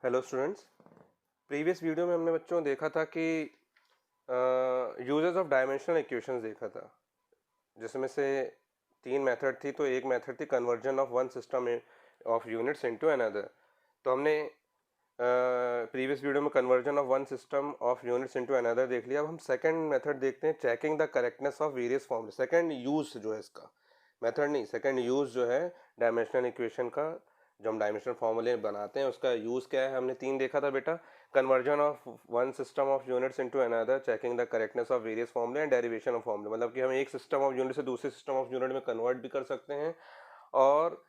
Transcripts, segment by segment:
Hello students. Previous video में हमने बच्चों देखा था कि यूजेस ऑफ डायमेंशनल इक्वेशंस देखा था, जिसमें से तीन मेथड थी। तो एक मेथड थी conversion of one system of units into another. तो हमने प्रीवियस वीडियो में conversion of one system of units into another देख लिया। अब हम सेकंड मेथड देखते हैं, checking the correctness of various फॉर्मूले। सेकंड यूज जो है इसका, मेथड नहीं, सेकंड यूज जो है डायमेंशनल इक्वेशन का, जो हम डायमेंशनल फॉर्मूले बनाते हैं उसका यूज क्या है, हमने तीन देखा था बेटा। Conversion of one system of units into another, checking the correctness of various फॉर्मूले एंड डेरिवेशन ऑफ फॉर्मूले। मतलब कि हम एक सिस्टम ऑफ यूनिट से दूसरे सिस्टम ऑफ यूनिट में कन्वर्ट भी कर सकते हैं, और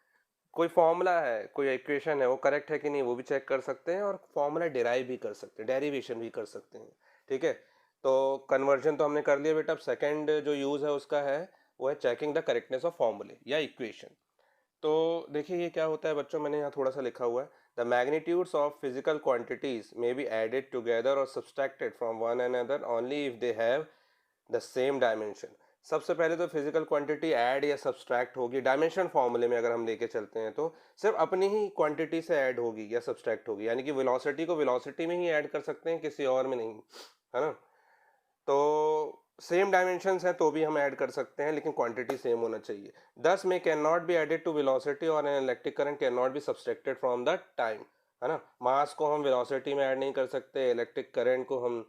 कोई फॉर्मूला है, कोई इक्वेशन है, वो करेक्ट है कि नहीं वो भी चेक कर सकते हैं, और फॉर्मूला डिराइव भी कर सकते हैं, डेरिवेशन भी कर सकते हैं। ठीक है, तो कन्वर्जन तो हमने कर लिया बेटा। अब सेकंड जो यूज है उसका है, वो है चेकिंग द करेक्टनेस ऑफ फॉर्मूले या इक्वेशन। तो देखिए ये क्या होता है बच्चों, मैंने यहाँ थोड़ा सा लिखा हुआ है, the magnitudes of physical quantities may be added together और subtracted from one another only if they have the same dimension. सबसे पहले तो फिजिकल क्वांटिटी ऐड या सब्सट्रैक्ट होगी डायमेंशन फॉर्मूले में, अगर हम लेके चलते हैं तो सिर्फ अपनी ही क्वांटिटी से ऐड होगी या सब्सट्रैक्ट होगी, यानी कि वेलोसिटी को वेलोसिटी में ही ऐड कर सकते हैं, किसी और में नहीं, है ना। तो सेम डायमेंशंस हैं तो भी हम ऐड कर सकते हैं, लेकिन क्वांटिटी सेम होना चाहिए। दस में can not be added to velocity और an electric current can not be subtracted from the time, है ना। मास को हम वेलोसिटी में ऐड नहीं कर सकते, इलेक्ट्रिक करंट को हम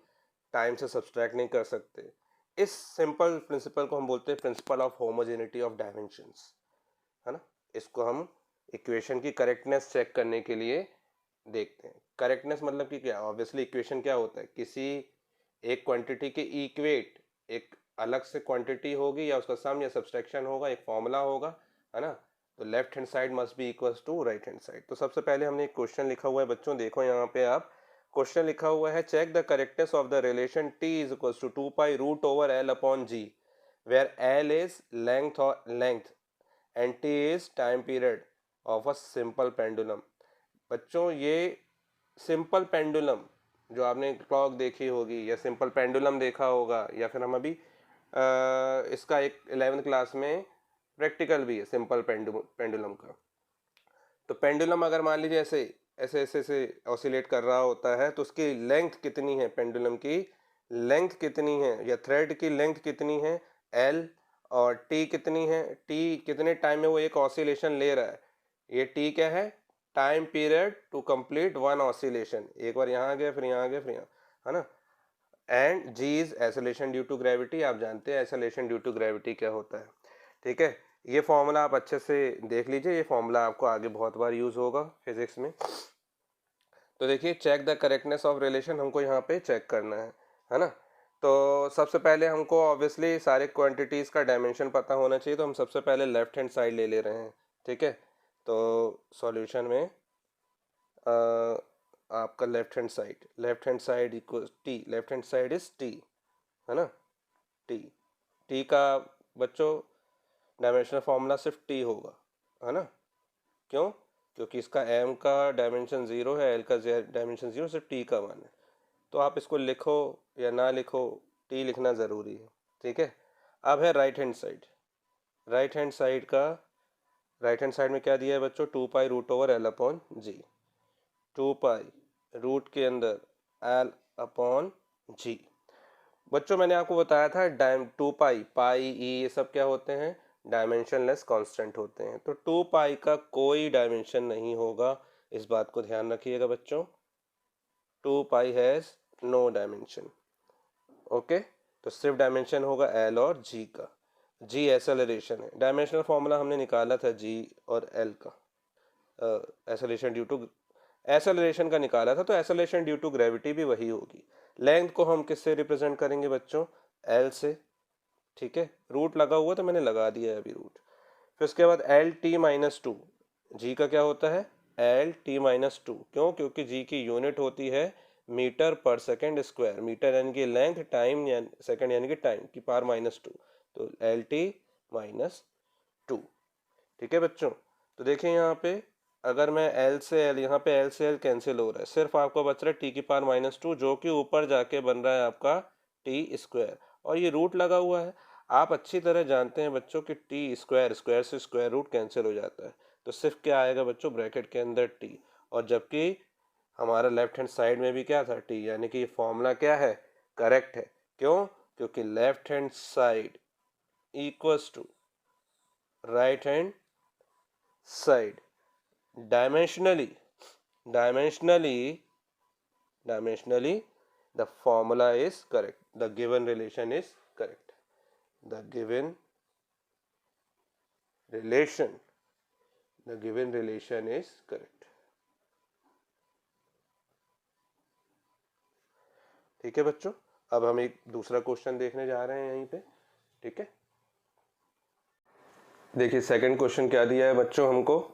टाइम से सब्सट्रैक्ट नहीं कर सकते। इस सिंपल प्रिंसिपल को हम बोलते हैं principle of homogeneity of dimensions, है ना। इसको हम इक्वेशन की करेक्टनेस चेक करने के लिए देखते हैं। करेक्टनेस मतलब कि क्या, ऑब्वियसली इक्वेशन क्या होता है, किसी एक क्वांटिटी के इक्वेट एक अलग से क्वांटिटी होगी, या उसका सम या सब्सट्रैक्शन होगा, एक फॉर्मूला होगा, है ना। तो left hand side must be equals to right hand side. तो सबसे पहले हमने एक क्वेश्चन लिखा हुआ है बच्चों, देखो यहाँ पे आप, क्वेश्चन लिखा हुआ है, check the correctness of the relation T is equals to 2 pi root over L upon G, where L is length and T is time period of a simple pendulum. बच्चों ये सिंपल पेंडुलम, जो आपने clock देखी होगी या simple pendulum देखा होगा, या फिर हम अभी इसका एक 11th क्लास में प्रैक्टिकल भी है सिंपल पेंडुलम का। तो पेंडुलम अगर मान लीजिए ऐसे ऐसे ऐसे ऐसे ऑसिलेट कर रहा होता है, तो उसकी लेंथ कितनी है, पेंडुलम की लेंथ कितनी है, या थ्रेड की लेंथ कितनी है, एल, और टी कितनी है, टी कितने टाइम में वो एक ऑसिलेशन ले रहा है। ये टी क्या है, time period to complete one oscillation. एक बार यहाँ आ गया, फिर यहाँ आ गया, फिर यहाँ, है ना। And G is acceleration due to gravity. आप जानते हैं एसोलेशन ड्यू टू ग्रेविटी क्या होता है। ठीक है, ये फॉर्मूला आप अच्छे से देख लीजिए, ये फॉर्मूला आपको आगे बहुत बार यूज होगा फिजिक्स में। तो देखिए, check the correctness of relation हमको यहाँ पे चेक करना है ना। तो सबसे पहले हमको ऑब्वियसली सारे क्वांटिटीज का डायमेंशन पता होना चाहिए, तो हम सबसे पहले लेफ्ट हैंड साइड ले रहे हैं। ठीक है, तो सॉल्यूशन में आपका left hand side equal T, left hand side is T, है ना। टी, टी का बच्चों डायमेंशनल फॉर्मूला सिर्फ टी होगा, है ना। क्यों, क्योंकि इसका एम का डायमेंशन 0 है, एल का डायमेंशन 0, सिर्फ टी का मान है। तो आप इसको लिखो या ना लिखो, टी लिखना ज़रूरी है। ठीक है, अब है right hand side. Right hand side का, राइट हैंड साइड में क्या दिया है बच्चों, 2 pi root over L upon g. 2 pi root के अंदर एल अपॉन जी। बच्चों मैंने आपको बताया था 2 पाई, पाई, ई, ये सब क्या होते हैं, डायमेंशनलेस कांस्टेंट होते हैं। तो 2 पाई का कोई डायमेंशन नहीं होगा, इस बात को ध्यान रखिएगा बच्चों। 2 पाई हैज नो डायमेंशन। ओके, तो सिर्फ डायमेंशन होगा एल और जी का। जी एसेलरेशन है, डायमेंशनल फॉर्मूला हमने निकाला था जी और एल का, एसेलरेशन ड्यू टू, एसेलरेशन का निकाला था, तो एसेलरेशन ड्यू टू ग्रेविटी भी वही होगी। लेंथ को हम किससे रिप्रेजेंट करेंगे बच्चों, एल से। ठीक है, रूट लगा हुआ तो मैंने लगा दिया है अभी रूट। फिर उसके बाद एल टी माइनस टू, जी का क्या होता है, एल टी माइनस टू। क्यों, क्योंकि जी की यूनिट होती है मीटर पर सेकेंड स्क्वायर, मीटर यानी कि लेंथ, टाइम यानी सेकेंड यानी कि टाइम की पावर -2, तो एल टी माइनस टू। ठीक है बच्चों, तो देखिए यहाँ पे अगर मैं एल से एल, यहाँ पे एल से एल कैंसिल हो रहा है, सिर्फ आपको बच रहा है टी की पावर -2, जो कि ऊपर जाके बन रहा है आपका टी स्क्वायर, और ये रूट लगा हुआ है। आप अच्छी तरह जानते हैं बच्चों कि टी स्क्वायर, स्क्वायर से स्क्वायर रूट कैंसिल हो जाता है, तो सिर्फ क्या आएगा बच्चों, ब्रैकेट के अंदर टी। और जबकि हमारा लेफ्ट हैंड साइड में भी क्या था t, यानी कि ये फॉर्मूला क्या है, करेक्ट है। क्यों? क्योंकि left hand side equals to right hand side dimensionally the formula is correct, the given relation is correct, the given relation is correct। ठीक है बच्चों, अब हम एक दूसरा क्वेश्चन देखने जा रहे हैं यहीं पे। ठीक है, देखिए सेकंड क्वेश्चन क्या दिया है बच्चों हमको।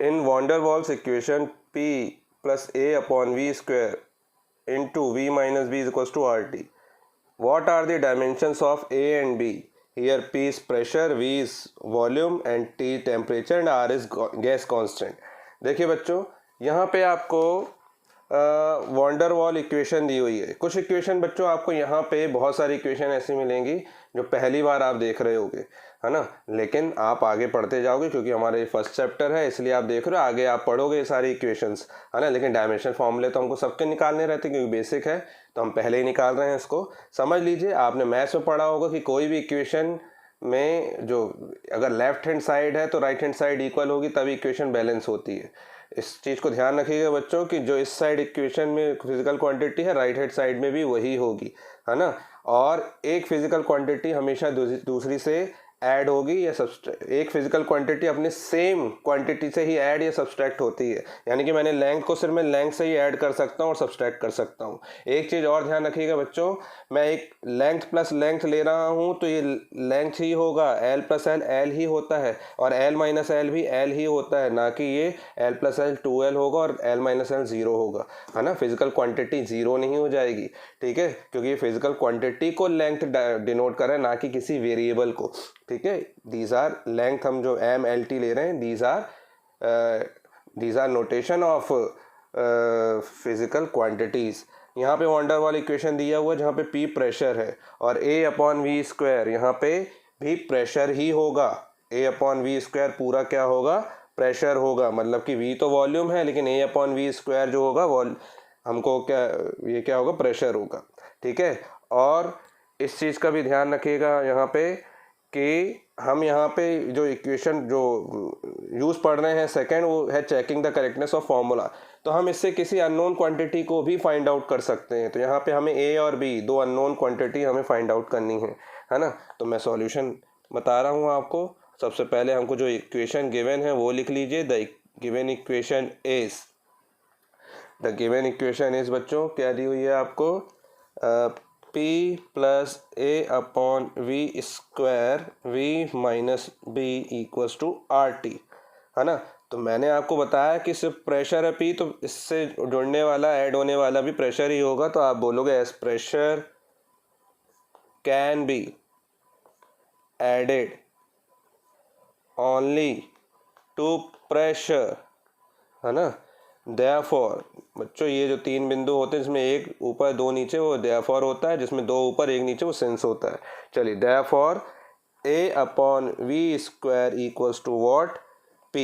In van der Waals equation p plus a upon v square into v minus b is equals to RT. What are the dimensions of A and B? Here P is pressure, V is volume and T temperature and R is gas constant। देखिए बच्चों, यहाँ पे आपको van der Waals equation दी हुई है। कुछ equation बच्चों आपको यहाँ पे बहुत सारी इक्वेशन ऐसी मिलेंगी जो पहली बार आप देख रहे होगे, है ना, लेकिन आप आगे पढ़ते जाओगे क्योंकि हमारा ये फर्स्ट चैप्टर है, इसलिए आप देख रहे हो, आगे आप पढ़ोगे ये सारी इक्वेशंस, है ना। लेकिन डायमेंशन फॉर्मूले तो हमको सबके निकालने रहते हैं क्योंकि बेसिक है, तो हम पहले ही निकाल रहे हैं इसको। समझ लीजिए, आपने मैथ्स में पढ़ा होगा कि कोई भी इक्वेशन में जो अगर लेफ्ट हैंड साइड है तो राइट हैंड साइड इक्वल होगी, तभी इक्वेशन बैलेंस होती है। इस चीज़ को ध्यान रखिएगा बच्चों कि जो इस साइड इक्वेशन में फिजिकल क्वांटिटी है, राइट हैंड साइड में भी वही होगी, है ना। और एक फिजिकल क्वांटिटी हमेशा दूसरी से ऐड होगी या एक फिजिकल क्वांटिटी अपने सेम क्वांटिटी से ही ऐड या सब्सट्रैक्ट होती है। यानी कि मैंने लेंथ को सिर्फ मैं लेंथ से ही ऐड कर सकता हूँ और सब्सट्रैक्ट कर सकता हूँ। एक चीज़ और ध्यान रखिएगा बच्चों, मैं एक लेंथ प्लस लेंथ ले रहा हूँ तो ये लेंथ ही होगा, एल प्लस एल एल ही होता है, और एल माइनस एल भी एल ही होता है, ना कि ये एल प्लस एल 2l होगा और एल माइनस एल 0 होगा, है ना। फिजिकल क्वांटिटी 0 नहीं हो जाएगी, ठीक है, क्योंकि ये फिजिकल क्वांटिटी को लेंथ डिनोट कर रहा है, ना कि किसी वेरिएबल को। ठीक है, दीज आर लेंथ, हम जो एम एल टी ले रहे हैं, these are notation of physical quantities. यहाँ पे वॉन्डर वॉल इक्वेशन दिया हुआ है जहाँ पे P प्रेशर है और A अपॉन वी स्क्वायर, यहाँ पे भी प्रेशर ही होगा। A अपॉन वी स्क्वायर पूरा क्या होगा, प्रेशर होगा, मतलब कि V तो वॉल्यूम है, लेकिन A अपॉन वी स्क्वायर जो होगा हमको क्या, ये क्या होगा, प्रेशर होगा। ठीक है, और इस चीज़ का भी ध्यान रखिएगा यहाँ पे कि हम यहाँ पे जो इक्वेशन जो यूज़ पढ़ रहे हैं सेकंड, वो है checking the correctness of formula. तो हम इससे किसी अननोन क्वांटिटी को भी फाइंड आउट कर सकते हैं। तो यहाँ पे हमें ए और बी, दो अननोन क्वांटिटी हमें फाइंड आउट करनी है ना। तो मैं सॉल्यूशन बता रहा हूँ आपको। सबसे पहले हमको जो इक्वेशन गिवन है वो लिख लीजिए। द गिवन इक्वेशन इज बच्चों क्या दी हुई है आपको, P plus A upon V square V minus B equals to RT, है ना। तो मैंने आपको बताया कि सिर्फ प्रेशर है P, तो इससे जुड़ने वाला, ऐड होने वाला भी प्रेशर ही होगा। तो आप बोलोगे as pressure can be added only to pressure, है ना। देयरफॉर बच्चों, ये जो तीन बिंदु होते हैं जिसमें एक ऊपर दो नीचे, वो देयरफॉर होता है, जिसमें दो ऊपर एक नीचे वो सिंस होता है। चलिए, therefore A upon V square equals to what, P।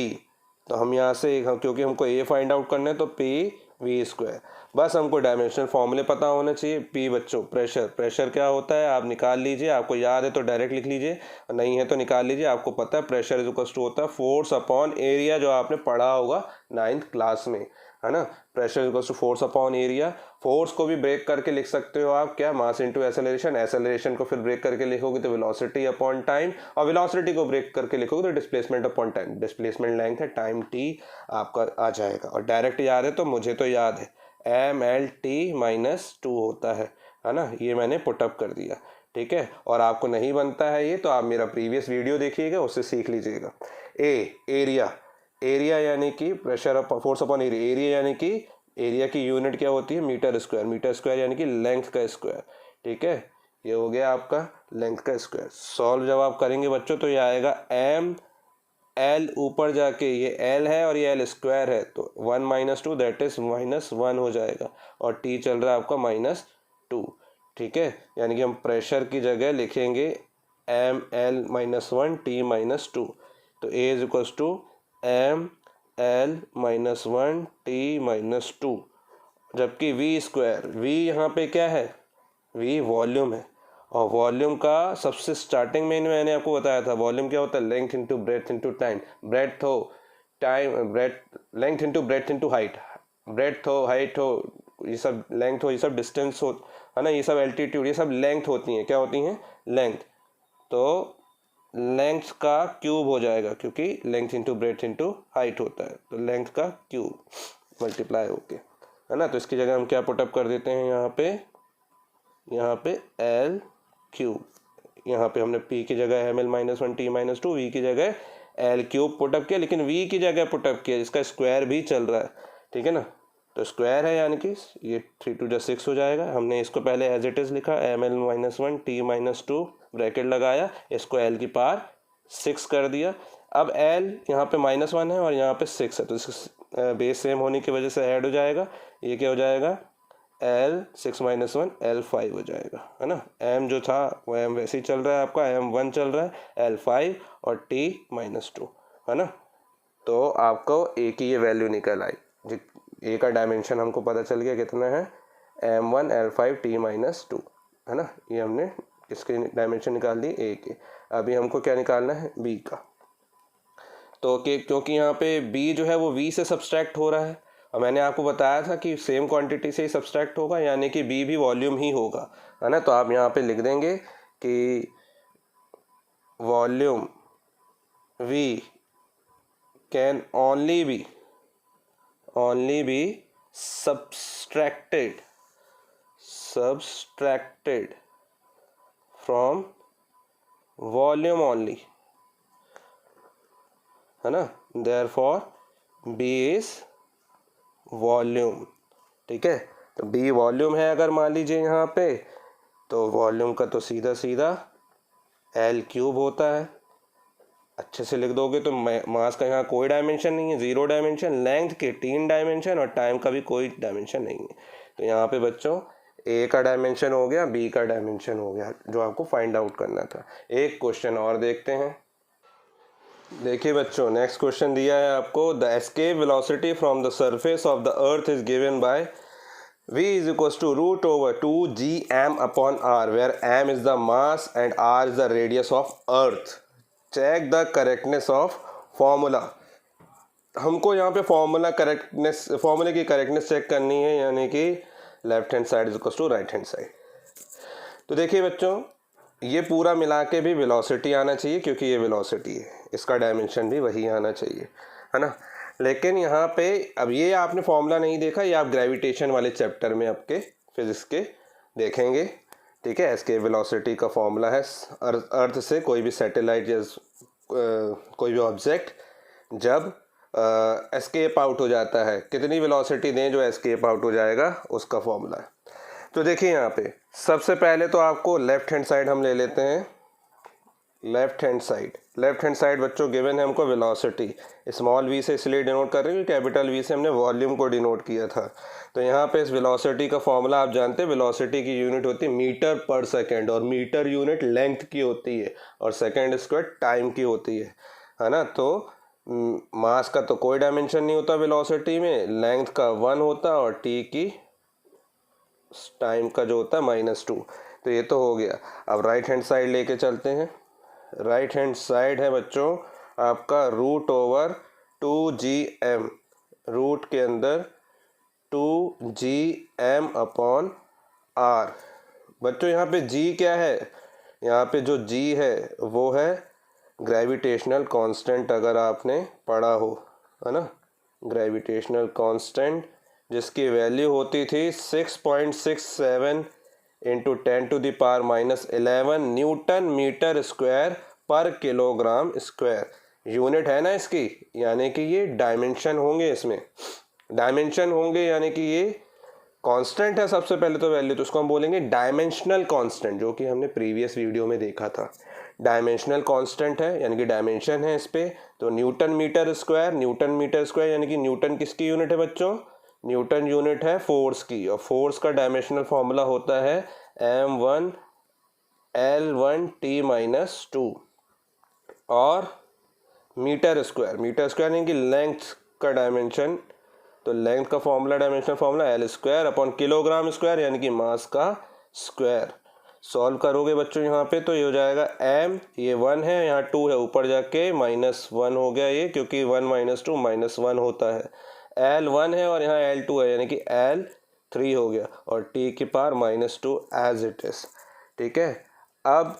तो हम यहाँ से, क्योंकि हमको A फाइंड आउट करना है, तो P वी स्क्वायर। बस हमको डायमेंशनल फॉर्मूले पता होना चाहिए। P बच्चों प्रेशर क्या होता है आप निकाल लीजिए, आपको याद है तो डायरेक्ट लिख लीजिए, नहीं है तो निकाल लीजिए। आपको पता है प्रेशर इज इक्वल्स टू होता है फोर्स अपॉन एरिया, जो आपने पढ़ा होगा 9th क्लास में, है ना। Pressure is equals to force upon area. Force को भी ब्रेक करके लिख सकते हो आप, क्या, मास इनटू एक्सेलरेशन। एक्सेलरेशन को फिर ब्रेक करके लिखोगे तो वेलोसिटी अपॉन टाइम, और वेलोसिटी को ब्रेक करके लिखोगे तो displacement upon time. Displacement length है, टाइम t आपका आ जाएगा। और डायरेक्ट याद है तो मुझे तो याद है MLT माइनस 2 होता है ना। ये मैंने पुटअप कर दिया, ठीक है। और आपको नहीं बनता है ये तो आप मेरा प्रीवियस वीडियो देखिएगा, उससे सीख लीजिएगा। एरिया यानी कि प्रेशर फोर्स अपॉन एरिया यानी कि एरिया की यूनिट क्या होती है, मीटर स्क्वायर यानी कि लेंथ का स्क्वायर, ठीक है। ये हो गया आपका लेंथ का स्क्वायर। सॉल्व जब आप करेंगे बच्चों तो ये आएगा m l, ऊपर जाके ये l है और ये l स्क्वायर है, तो 1 माइनस 2 दैट इज -1 हो जाएगा, और t चल रहा है आपका -2, ठीक है। यानी कि हम प्रेशर की जगह लिखेंगे m l -1 t -2। तो A is equals to m L-1T-2, जबकि v स्क्वायर, v यहाँ पे क्या है, v वॉल्यूम है, और वॉल्यूम का सबसे स्टार्टिंग में मैंने आपको बताया था वॉल्यूम क्या होता है, length into breadth into time, breadth हो time, breadth length into breadth into height, breadth हो हाइट हो ये सब लेंथ हो, ये सब डिस्टेंस हो, है ना, ये सब एल्टीट्यूड, ये सब लेंथ होती हैं, क्या होती हैं, लेंथ। तो लेंथ का क्यूब हो जाएगा, क्योंकि length into breadth into height होता है, तो लेंथ का क्यूब मल्टीप्लाई होके, है ना। तो इसकी जगह हम क्या पुटअप कर देते हैं, यहाँ पे एल क्यूब, यहाँ पे हमने p की जगह ml-1t-2, v की जगह एल क्यूब पुटअप किया, लेकिन v की जगह पुटअप किया, इसका स्क्वायर भी चल रहा है, ठीक है ना। तो स्क्वायर है यानी कि ये 3 × 6 हो जाएगा। हमने इसको पहले एज इट इज़ लिखा ml-1t-2 ब्रैकेट लगाया, इसको l की पावर 6 कर दिया। अब l यहाँ पे -1 है और यहाँ पे 6 है, तो इसका बेस सेम होने की वजह से ऐड हो जाएगा, ये क्या हो जाएगा, L6 - 1 L5 हो जाएगा, है ना। m जो था वो m वैसे ही चल रहा है, आपका m1 चल रहा है, L5 और T-2, है ना। तो आपको a की ये वैल्यू निकल आई, a का डायमेंशन हमको पता चल गया कितना है, m1 L5 T-2, है ना। ये हमने इसके डायमेंशन निकाल दी a के। अभी हमको क्या निकालना है, b का। तो क्योंकि यहाँ पे b जो है वो v से सब्सट्रैक्ट हो रहा है, और मैंने आपको बताया था कि सेम क्वांटिटी से ही सब्सट्रैक्ट होगा, यानी कि b भी वॉल्यूम ही होगा, है ना। तो आप यहाँ पे लिख देंगे कि volume v can only be subtracted from volume only, है ना। therefore b is वॉल्यूम, ठीक है। तो b वॉल्यूम है अगर मान लीजिए यहाँ पे, तो वॉल्यूम का तो सीधा सीधा L क्यूब होता है, अच्छे से लिख दोगे तो मास का यहाँ कोई डायमेंशन नहीं है, 0 डायमेंशन, लेंथ के 3 डायमेंशन और टाइम का भी कोई डायमेंशन नहीं है। तो यहाँ पे बच्चों a का डायमेंशन हो गया, b का डायमेंशन हो गया, जो आपको फाइंड आउट करना था। एक क्वेश्चन और देखते हैं। देखिए बच्चों, नेक्स्ट क्वेश्चन दिया है आपको, the escape velocity from the surface of the earth is given by v is equals to √2gm/r, where m is the mass and r is the radius of earth. Check the correctness of formula. हमको यहाँ पे फॉर्मूले की correctness check करनी है, यानी कि left hand side is equal to right hand side. तो देखिए बच्चों, ये पूरा मिला के भी वेलोसिटी आना चाहिए, क्योंकि ये वेलोसिटी है, इसका डायमेंशन भी वही आना चाहिए, है ना। लेकिन यहाँ पे अब ये आपने फॉर्मूला नहीं देखा, ये आप ग्रेविटेशन वाले चैप्टर में आपके फिजिक्स के देखेंगे, ठीक है। एस्केप वेलोसिटी का फॉर्मूला है, अर्थ से कोई भी सैटेलाइट या कोई भी ऑब्जेक्ट जब एस्केप आउट हो जाता है, कितनी वेलोसिटी दें जो एस्केप आउट हो जाएगा, उसका फॉर्मूला है। तो देखिए यहाँ पे सबसे पहले तो आपको लेफ्ट हैंड साइड हम ले लेते हैं। लेफ्ट हैंड साइड बच्चों गिवन है हमको वेलोसिटी, स्मॉल v से इसलिए डिनोट कर रहे हैं क्योंकि कैपिटल V से हमने वॉल्यूम को डिनोट किया था। तो यहाँ पे इस वेलोसिटी का फॉर्मूला आप जानते हैं, वेलोसिटी की यूनिट होती है मीटर पर सेकेंड, और मीटर यूनिट लेंथ की होती है, और सेकेंड स्क्वायर टाइम की होती है ना। तो मास का तो कोई डायमेंशन नहीं होता वेलोसिटी में, लेंथ का 1 होता है, और t की टाइम का जो होता है -2। तो ये तो हो गया। अब राइट हैंड साइड लेके चलते हैं। राइट हैंड साइड है बच्चों आपका √2gm, रूट के अंदर 2gm/r। बच्चों यहाँ पे g क्या है, यहाँ पे जो g है वो है ग्रेविटेशनल कांस्टेंट, अगर आपने पढ़ा हो, है ना। ग्रेविटेशनल कांस्टेंट जिसकी वैल्यू होती थी 6.67 × 10⁻⁻11 न्यूटन मीटर स्क्वायर पर किलोग्राम स्क्वायर, यूनिट है ना इसकी, यानी कि ये डायमेंशन होंगे, इसमें डायमेंशन होंगे, यानी कि ये कांस्टेंट है सबसे पहले तो वैल्यू, तो उसको हम बोलेंगे डायमेंशनल कांस्टेंट, जो कि हमने प्रीवियस वीडियो में देखा था। डायमेंशनल कांस्टेंट है यानी कि डायमेंशन है इस पे, तो न्यूटन मीटर स्क्वायर यानी कि न्यूटन किसकी यूनिट है बच्चों, न्यूटन यूनिट है फोर्स की, और फोर्स का डायमेंशनल फॉर्मूला होता है m1 L1T-2, और मीटर स्क्वायर यानी कि लेंथ का डायमेंशन, तो लेंथ का formula, dimension formula L² upon kilogram square यानी कि मास का स्क्वायर। सॉल्व करोगे बच्चों यहाँ पे तो ये हो जाएगा m, ये 1 है, यहाँ 2 है, ऊपर जाके -1 हो गया ये, क्योंकि 1 - 2 -1 होता है। L 1 है और यहाँ L 2 है यानी कि L 3 हो गया, और t की पावर -2 एज इट इज। ठीक है। अब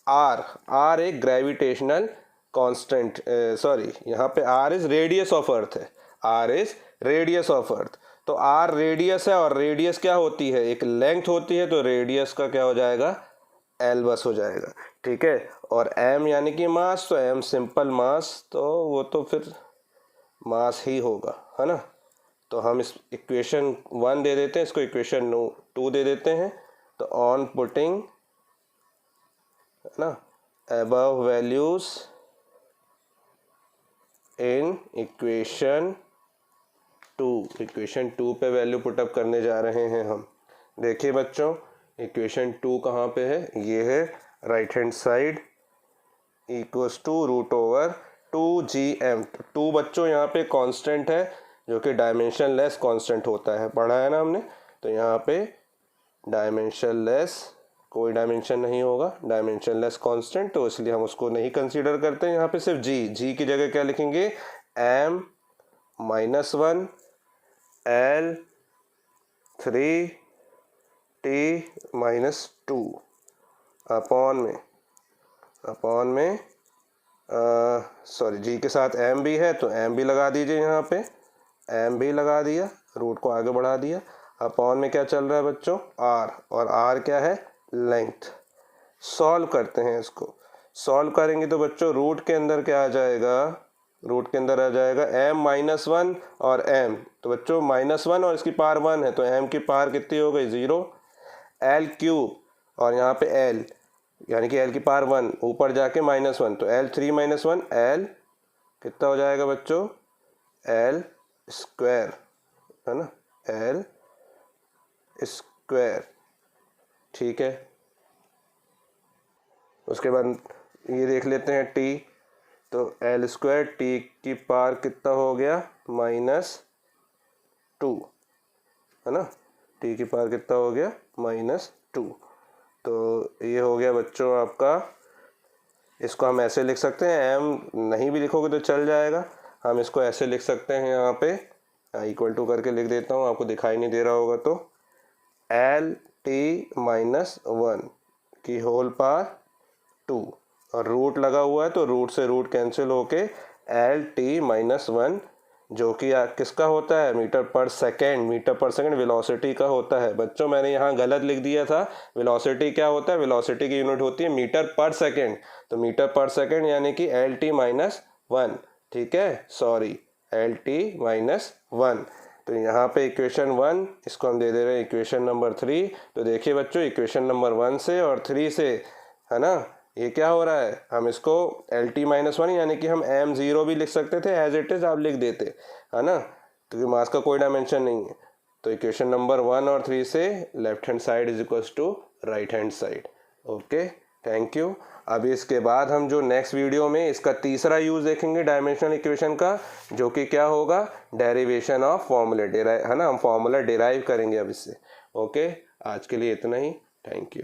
R एक ग्रेविटेशनल कांस्टेंट, सॉरी यहाँ पे R is radius of earth है, R is radius of earth. तो R रेडियस है, और रेडियस क्या होती है, एक लेंथ होती है, तो रेडियस का क्या हो जाएगा, L बस हो जाएगा। ठीक है। और M यानी कि मास, तो M सिंपल मास, तो वो तो फिर मास ही होगा, है ना। तो हम इस इक्वेशन 1 दे देते हैं, इसको इक्वेशन 2 दे देते हैं। तो ऑन पुटिंग, है ना, अबव वैल्यूज इन इक्वेशन 2 पे वैल्यू पुटअप करने जा रहे हैं हम। देखिए बच्चों, इक्वेशन 2 कहाँ पे है, ये है right hand side, equals to √2gm। 2 बच्चों यहाँ पे कांस्टेंट है, जो कि डायमेंशन लेस कांस्टेंट होता है, पढ़ा है ना हमने। तो यहाँ पे डायमेंशन लेस, कोई डायमेंशन नहीं होगा, डायमेंशन लेस कांस्टेंट, तो इसलिए हम उसको नहीं कंसीडर करते हैं। यहाँ पे सिर्फ जी की जगह क्या लिखेंगे, m -1 L 3 t -2 अपॉन में सॉरी, जी के साथ m भी है तो m भी लगा दीजिए, यहाँ पे m भी लगा दिया, रूट को आगे बढ़ा दिया। अपॉन में क्या चल रहा है बच्चों, r, और r क्या है, लेंथ। सॉल्व करते हैं इसको। सॉल्व करेंगे तो बच्चों रूट के अंदर क्या आ जाएगा, रूट के अंदर आ जाएगा m -1 और m, तो बच्चों -1 और इसकी पावर 1 है, तो m की पावर कितनी हो गई, 0। L³ और यहाँ पे L यानी कि L की पावर 1, ऊपर जाके -1, तो L3 - 1 L कितना हो जाएगा बच्चों, L², है ना, L²। ठीक है। उसके बाद ये देख लेते हैं t, तो L² t की पावर कितना हो गया, -2, है ना, t की पावर कितना हो गया, -2। तो ये हो गया बच्चों आपका, इसको हम ऐसे लिख सकते हैं, m नहीं भी लिखोगे तो चल जाएगा, हम इसको ऐसे लिख सकते हैं, यहाँ पे इक्वल टू करके लिख देता हूँ, आपको दिखाई नहीं दे रहा होगा तो, LT -1 की होल पावर 2, और रूट लगा हुआ है तो रूट से रूट कैंसिल होके LT -1, जो कि किसका होता है, मीटर पर सेकेंड वेलोसिटी का होता है। बच्चों मैंने यहाँ गलत लिख दिया था, वेलोसिटी क्या होता है, वेलोसिटी की यूनिट होती है मीटर पर सेकेंड, तो मीटर पर सेकेंड यानी कि LT -1। ठीक है, सॉरी, LT -1। तो यहाँ पे इक्वेशन 1, इसको हम दे दे रहे हैं इक्वेशन नंबर 3। तो देखिए बच्चों, इक्वेशन नंबर 1 से और 3 से, है ना, ये क्या हो रहा है, हम इसको LT -1 यानी कि हम m0 भी लिख सकते थे, एज इट इज आप लिख देते, है ना, क्योंकि मास का कोई डायमेंशन नहीं है। तो इक्वेशन नंबर 1 और 3 से left hand side is equals to right hand side. Okay, thank you. अभी इसके बाद हम जो नेक्स्ट वीडियो में इसका तीसरा यूज देखेंगे डायमेंशनल इक्वेशन का, जो कि क्या होगा, डेरिवेशन ऑफ फॉर्मूला, है ना, हम फॉर्मूला डिराइव करेंगे अब इससे। ओके, आज के लिए इतना ही, थैंक यू।